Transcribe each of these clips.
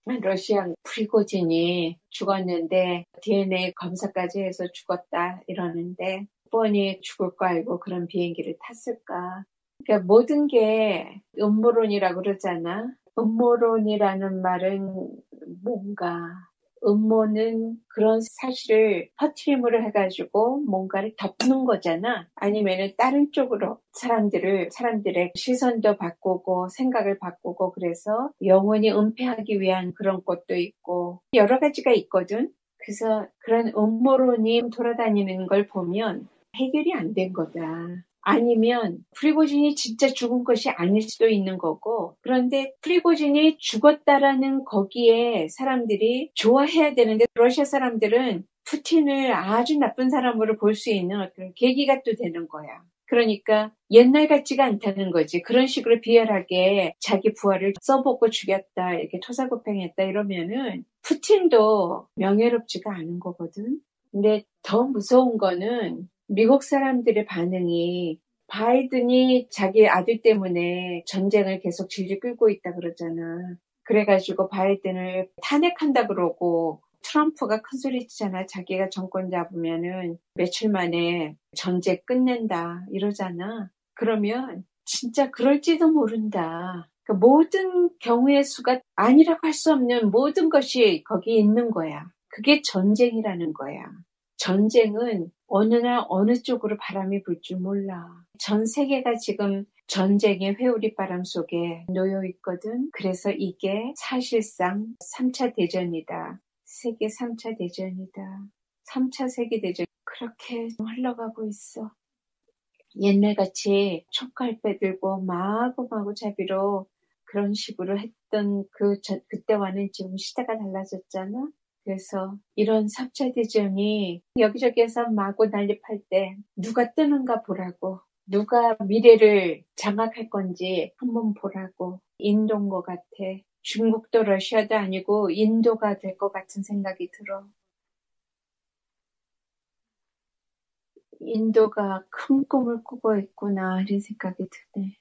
러시아 프리고진이 죽었는데 DNA 검사까지 해서 죽었다 이러는데 뻔히 죽을 거 알고 그런 비행기를 탔을까? 그러니까 모든 게 음모론이라고 그러잖아. 음모론이라는 말은 뭔가 음모는 그런 사실을 퍼트림으로 해가지고 뭔가를 덮는 거잖아. 아니면은 다른 쪽으로 사람들의 시선도 바꾸고 생각을 바꾸고 그래서 영원히 은폐하기 위한 그런 것도 있고 여러 가지가 있거든. 그래서 그런 음모론이 돌아다니는 걸 보면 해결이 안 된 거다. 아니면 프리고진이 진짜 죽은 것이 아닐 수도 있는 거고 그런데 프리고진이 죽었다라는 거기에 사람들이 좋아해야 되는데 러시아 사람들은 푸틴을 아주 나쁜 사람으로 볼 수 있는 어떤 계기가 또 되는 거야. 그러니까 옛날 같지가 않다는 거지. 그런 식으로 비열하게 자기 부하를 써먹고 죽였다, 이렇게 토사구팽했다 이러면은 푸틴도 명예롭지가 않은 거거든. 근데 더 무서운 거는 미국 사람들의 반응이 바이든이 자기 아들 때문에 전쟁을 계속 질질 끌고 있다 그러잖아. 그래가지고 바이든을 탄핵한다 그러고 트럼프가 큰소리치잖아. 자기가 정권 잡으면은 며칠 만에 전쟁 끝낸다 이러잖아. 그러면 진짜 그럴지도 모른다. 그러니까 모든 경우의 수가 아니라고 할 수 없는 모든 것이 거기 있는 거야. 그게 전쟁이라는 거야. 전쟁은 어느 날 어느 쪽으로 바람이 불 줄 몰라. 전 세계가 지금 전쟁의 회오리바람 속에 놓여 있거든. 그래서 이게 사실상 3차 대전이다. 세계 3차 대전이다. 3차 세계대전 그렇게 흘러가고 있어. 옛날같이 촉갈 빼들고 마구마구 자비로 그런 식으로 했던 그때와는 지금 시대가 달라졌잖아. 그래서 이런 3차 대전이 여기저기에서 마구 난립할 때 누가 뜨는가 보라고. 누가 미래를 장악할 건지 한번 보라고. 인도인 것 같아. 중국도 러시아도 아니고 인도가 될 것 같은 생각이 들어. 인도가 큰 꿈을 꾸고 있구나 이런 생각이 드네.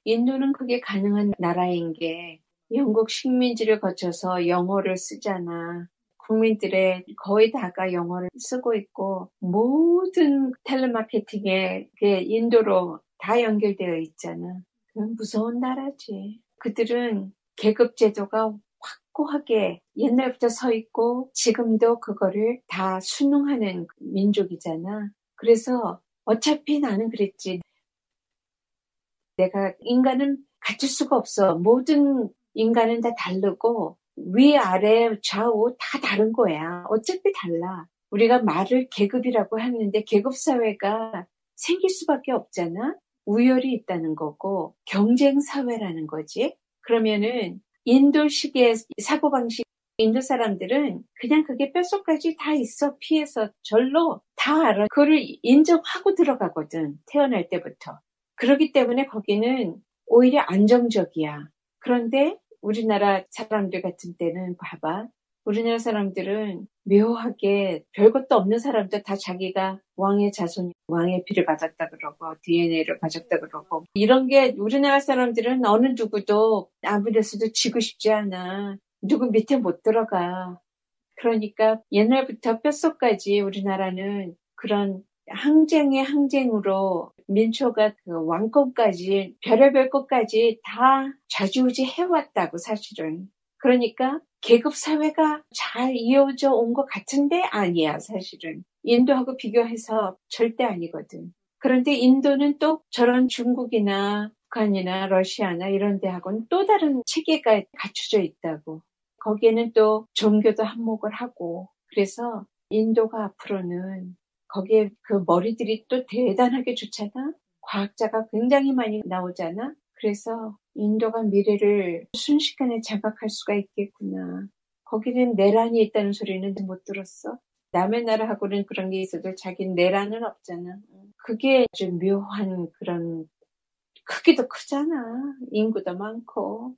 인도는 그게 가능한 나라인 게 영국 식민지를 거쳐서 영어를 쓰잖아. 국민들의 거의 다가 영어를 쓰고 있고 모든 텔레마케팅에 그게 인도로 다 연결되어 있잖아. 그건 무서운 나라지. 그들은 계급 제도가 확고하게 옛날부터 서 있고 지금도 그거를 다 순응하는 민족이잖아. 그래서 어차피 나는 그랬지. 내가 인간은 갖출 수가 없어. 모든 인간은 다 다르고 위아래 좌우 다 다른 거야. 어차피 달라. 우리가 말을 계급이라고 하는데 계급 사회가 생길 수밖에 없잖아. 우열이 있다는 거고 경쟁 사회라는 거지. 그러면은 인도식의 사고방식 인도 사람들은 그냥 그게 뼛속까지 다 있어. 피해서 절로 다 알아. 그거를 인정하고 들어가거든. 태어날 때부터. 그렇기 때문에 거기는 오히려 안정적이야. 그런데 우리나라 사람들 같은 때는 봐봐. 우리나라 사람들은 묘하게 별것도 없는 사람들 다 자기가 왕의 자손, 왕의 피를 받았다 그러고 DNA를 가졌다 그러고 이런 게 우리나라 사람들은 어느 누구도 아무데서도 지고 싶지 않아. 누구 밑에 못 들어가. 그러니까 옛날부터 뼛속까지 우리나라는 그런 항쟁의 항쟁으로 민초가 그 왕권까지 별의별 것까지 다 좌지우지 해왔다고 사실은. 그러니까 계급 사회가 잘 이어져 온 것 같은데 아니야 사실은. 인도하고 비교해서 절대 아니거든. 그런데 인도는 또 저런 중국이나 북한이나 러시아나 이런 데하고는 또 다른 체계가 갖춰져 있다고. 거기에는 또 종교도 한몫을 하고 그래서 인도가 앞으로는 거기에 그 머리들이 또 대단하게 좋잖아. 과학자가 굉장히 많이 나오잖아. 그래서 인도가 미래를 순식간에 장악할 수가 있겠구나. 거기는 내란이 있다는 소리는 못 들었어. 남의 나라하고는 그런 게 있어도 자기는 내란은 없잖아. 그게 아주 묘한 그런 크기도 크잖아. 인구도 많고.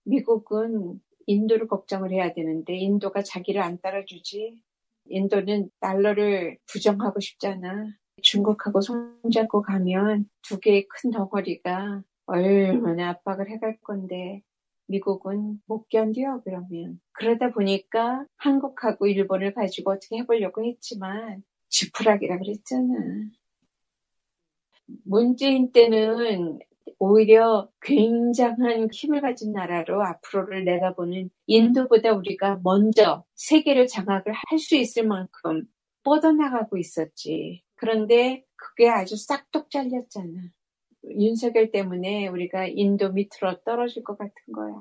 미국은 인도를 걱정을 해야 되는데 인도가 자기를 안 따라주지. 인도는 달러를 부정하고 싶잖아. 중국하고 손잡고 가면 두 개의 큰 덩어리가 얼마나 압박을 해갈 건데 미국은 못 견뎌 그러면. 그러다 보니까 한국하고 일본을 가지고 어떻게 해보려고 했지만 지푸라기라 그랬잖아. 문재인 때는 오히려 굉장한 힘을 가진 나라로 앞으로를 내다보는 인도보다 우리가 먼저 세계를 장악을 할 수 있을 만큼 뻗어나가고 있었지. 그런데 그게 아주 싹둑 잘렸잖아. 윤석열 때문에 우리가 인도 밑으로 떨어질 것 같은 거야.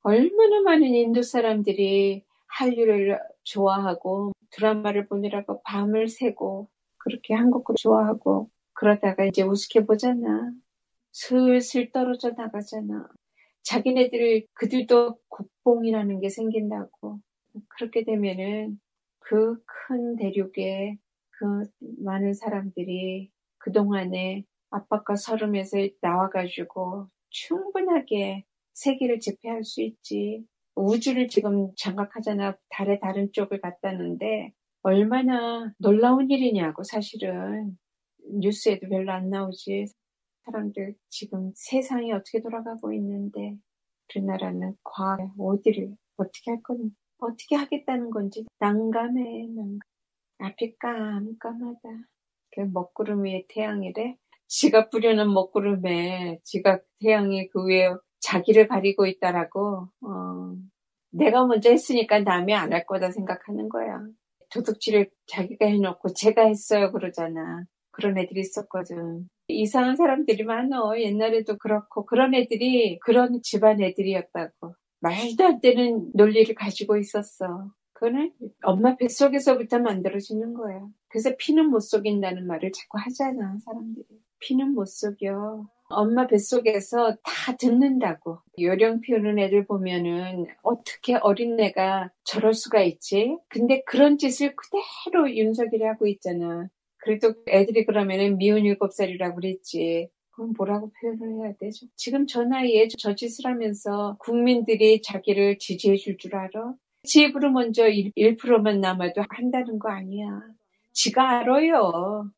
얼마나 많은 인도 사람들이 한류를 좋아하고 드라마를 보느라고 밤을 새고 그렇게 한국을 좋아하고 그러다가 이제 우습게 보잖아. 슬슬 떨어져 나가잖아. 그들도 국뽕이라는 게 생긴다고. 그렇게 되면은 그 큰 대륙에 그 많은 사람들이 그동안에 압박과 서름에서 나와가지고 충분하게 세계를 제패할 수 있지. 우주를 지금 장악하잖아. 달의 다른 쪽을 갔다는데 얼마나 놀라운 일이냐고 사실은. 뉴스에도 별로 안 나오지. 사람들 지금 세상이 어떻게 돌아가고 있는데 우리나라는 과학에 어디를 어떻게 할 건지 어떻게 하겠다는 건지 난감해. 앞이 깜깜하다. 그 먹구름 위에 태양이래. 지가 뿌려는 먹구름에 지가 태양이 그 위에 자기를 가리고 있다라고. 내가 먼저 했으니까 남이 안 할 거다 생각하는 거야. 도둑질을 자기가 해놓고 제가 했어요 그러잖아. 그런 애들이 있었거든. 이상한 사람들이 많어. 옛날에도 그렇고 그런 애들이 그런 집안 애들이었다고. 말도 안 되는 논리를 가지고 있었어. 그거는 엄마 뱃속에서부터 만들어지는 거야. 그래서 피는 못 속인다는 말을 자꾸 하잖아, 사람들이. 피는 못 속여. 엄마 뱃속에서 다 듣는다고. 요령 피우는 애들 보면은 어떻게 어린애가 저럴 수가 있지? 근데 그런 짓을 그대로 윤석열이 하고 있잖아. 그래도 애들이 그러면은 미운 7살이라고 그랬지. 그럼 뭐라고 표현을 해야 되죠? 지금 저 나이에 저 짓을 하면서 국민들이 자기를 지지해 줄 줄 알아? 지 입으로 먼저 1%만 남아도 한다는 거 아니야. 지가 알아요.